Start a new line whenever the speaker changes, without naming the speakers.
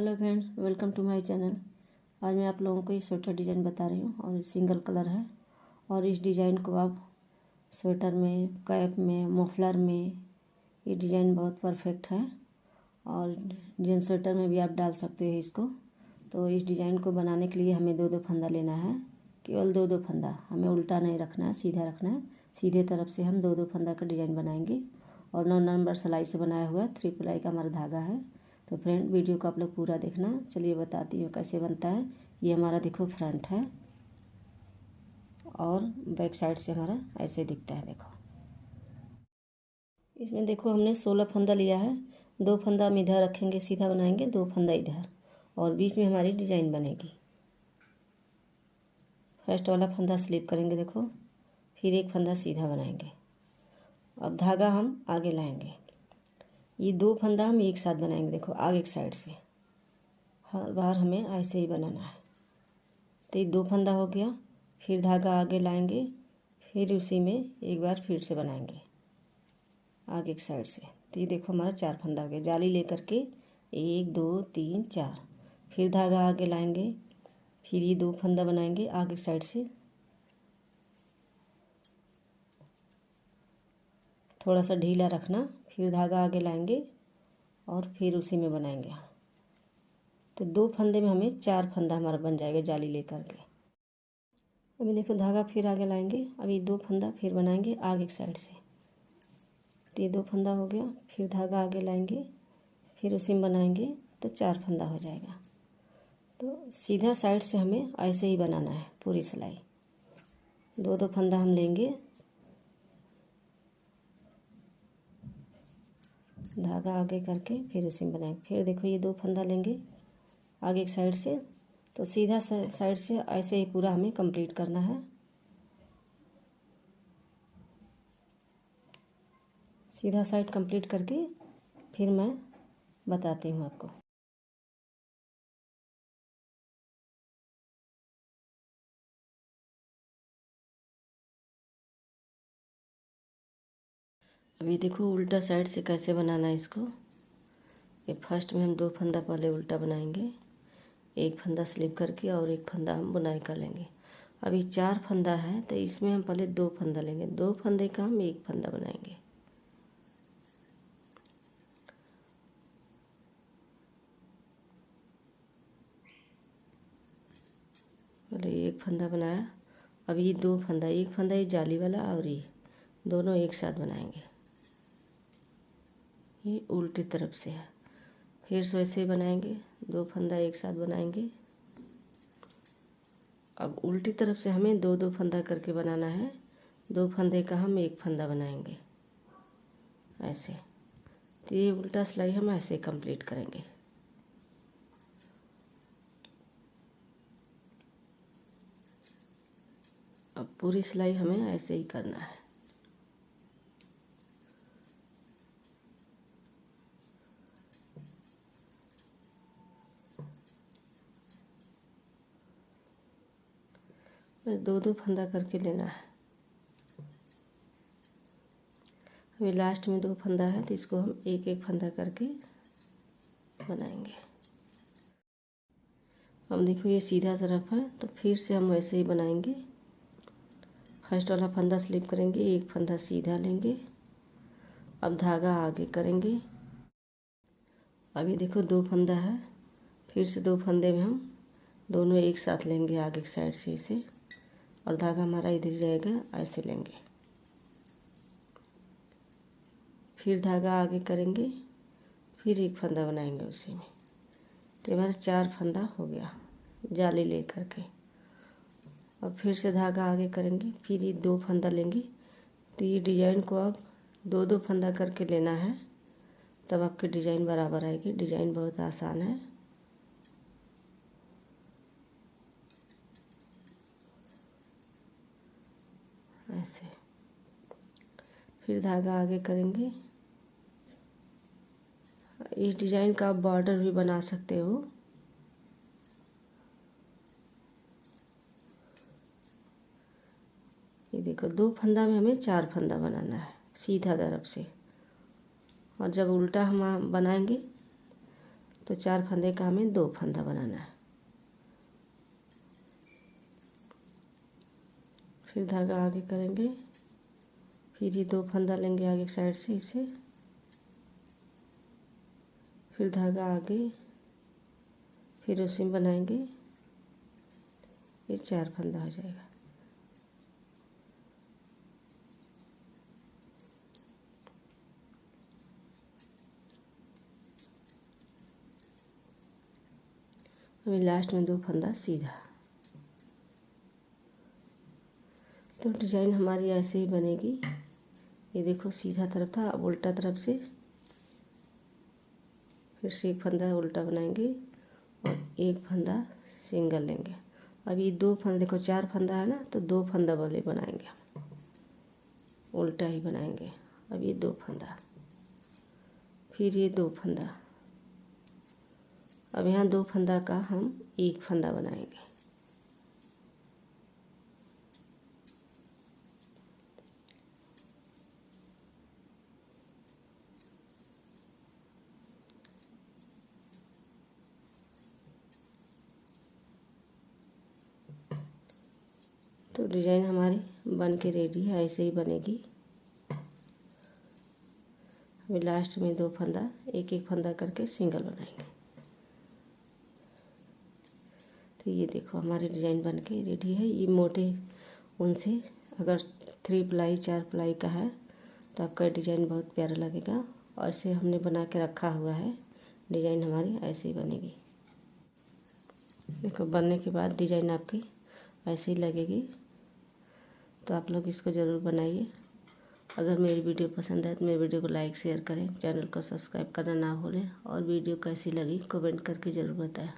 Hello friends, welcome to my channel. आज मैं आप लोगों को ये स्वेटर डिज़ाइन बता रही हूँ और सिंगल कलर है। और इस डिज़ाइन को आप स्वेटर में, कैप में, मफलर में ये डिज़ाइन बहुत परफेक्ट है। और जींस स्वेटर में भी आप डाल सकते हो इसको। तो इस डिज़ाइन को बनाने के लिए हमें दो फंदा लेना है, केवल दो फंदा। हमें उल्टा नहीं रखना है, सीधा रखना है। सीधे तरफ से हम दो फंदा का डिज़ाइन बनाएंगे। और 9 नंबर सिलाई से बनाया हुआ 3 प्लाई का हमारा धागा है। तो फ्रेंड, वीडियो को आप लोग पूरा देखना। चलिए बताती हूँ कैसे बनता है। ये हमारा देखो फ्रंट है और बैक साइड से हमारा ऐसे दिखता है। देखो इसमें देखो हमने 16 फंदा लिया है। 2 फंदा हम इधर रखेंगे, सीधा बनाएंगे, 2 फंदा इधर, और बीच में हमारी डिजाइन बनेगी। फर्स्ट वाला फंदा स्लिप करेंगे, देखो, फिर एक फंदा सीधा बनाएंगे। अब धागा हम आगे लाएंगे। ये 2 फंदा हम एक साथ बनाएंगे, देखो आगे की साइड से। हर बार हमें ऐसे ही बनाना है। तो ये 2 फंदा हो गया, फिर धागा आगे लाएंगे, फिर उसी में एक बार फिर से बनाएंगे आगे की साइड से। तो ये देखो हमारा 4 फंदा हो गया। जाली लेकर के 1 2 3 4, फिर धागा आगे लाएंगे, फिर ये 2 फंदा बनाएंगे आगे की साइड से। थोड़ा सा ढीला रखना, फिर धागा आगे लाएंगे और फिर उसी में बनाएंगे। तो 2 फंदे में हमें 4 फंदा हमारा बन जाएगा जाली लेकर के। अभी देखो धागा फिर आगे लाएंगे, अभी 2 फंदा फिर बनाएंगे आगे की साइड से। तो ये 2 फंदा हो गया, फिर धागा आगे लाएंगे, फिर उसी में बनाएंगे, तो 4 फंदा हो जाएगा। तो सीधा साइड से हमें ऐसे ही बनाना है पूरी सिलाई। 2 फंदा हम लेंगे, धागा आगे करके फिर उसी में बनाएंगे। फिर देखो ये 2 फंदा लेंगे आगे की साइड से। तो सीधा साइड से ऐसे ही पूरा हमें कंप्लीट करना है। सीधा साइड कंप्लीट करके फिर मैं बताती हूँ आपको। अभी देखो उल्टा साइड से कैसे बनाना है इसको। ये फर्स्ट में हम 2 फंदा पहले उल्टा बनाएंगे, एक फंदा स्लिप करके और एक फंदा हम बुनाई कर लेंगे। अभी 4 फंदा है, तो इसमें हम पहले 2 फंदा लेंगे, 2 फंदे का हम एक फंदा बनाएंगे। पहले एक फंदा बनाया, अब ये 2 फंदा, एक फंदा ये जाली वाला और ये दोनों एक साथ बनाएंगे। ये उल्टी तरफ से है, फिर से वैसे ही बनाएंगे, 2 फंदा एक साथ बनाएंगे। अब उल्टी तरफ से हमें 2 फंदा करके बनाना है। 2 फंदे का हम एक फंदा बनाएंगे ऐसे। तो ये उल्टा सिलाई हम ऐसे कंप्लीट करेंगे। अब पूरी सिलाई हमें ऐसे ही करना है। बस 2 फंदा करके लेना है। अभी लास्ट में 2 फंदा है, तो इसको हम एक एक फंदा करके बनाएंगे। अब देखो ये सीधा तरफ है, तो फिर से हम वैसे ही बनाएंगे। फर्स्ट वाला फंदा स्लिप करेंगे, एक फंदा सीधा लेंगे, अब धागा आगे करेंगे। अभी देखो 2 फंदा है, फिर से 2 फंदे में हम दोनों एक साथ लेंगे आगे की साइड से इसे, और धागा हमारा इधर ही रहेगा, ऐसे लेंगे। फिर धागा आगे करेंगे, फिर एक फंदा बनाएंगे उसी में। तो हमारा 4 फंदा हो गया जाली ले करके। और फिर से धागा आगे करेंगे, फिर ये 2 फंदा लेंगे। तो ये डिजाइन को आप 2 फंदा करके लेना है, तब आपकी डिजाइन बराबर आएगी। डिजाइन बहुत आसान है। ऐसे फिर धागा आगे करेंगे। इस डिजाइन का आप बॉर्डर भी बना सकते हो। ये देखो 2 फंदा में हमें 4 फंदा बनाना है सीधा तरफ से। और जब उल्टा हम बनाएंगे तो 4 फंदे का हमें 2 फंदा बनाना है। फिर धागा आगे करेंगे, फिर ये 2 फंदा लेंगे आगे साइड से इसे, फिर धागा आगे, फिर उसी में बनाएंगे, ये 4 फंदा हो जाएगा। अभी लास्ट में 2 फंदा सीधा। तो डिजाइन हमारी ऐसे ही बनेगी। ये देखो सीधा तरफ था, अब उल्टा तरफ से फिर से 1 फंदा उल्टा बनाएंगे और 1 फंदा सिंगल लेंगे। अब ये 2 फंदा, देखो 4 फंदा है ना, तो 2 फंदा वाले बनाएंगे हम, उल्टा ही बनाएंगे। अब ये 2 फंदा, फिर ये 2 फंदा, अब यहाँ 2 फंदा का हम 1 फंदा बनाएंगे। तो डिजाइन हमारी बन के रेडी है, ऐसे ही बनेगी। अभी लास्ट में 2 फंदा, एक एक फंदा करके सिंगल बनाएंगे। तो ये देखो हमारी डिजाइन बन के रेडी है। ये मोटे ऊन से अगर 3 प्लाई 4 प्लाई का है तो आपका डिजाइन बहुत प्यारा लगेगा। और इसे हमने बना के रखा हुआ है, डिजाइन हमारी ऐसे ही बनेगी। देखो बनने के बाद डिजाइन आपकी ऐसे ही लगेगी। तो आप लोग इसको ज़रूर बनाइए। अगर मेरी वीडियो पसंद है तो मेरी वीडियो को लाइक शेयर करें, चैनल को सब्सक्राइब करना ना भूलें और वीडियो कैसी लगी कमेंट करके ज़रूर बताएं।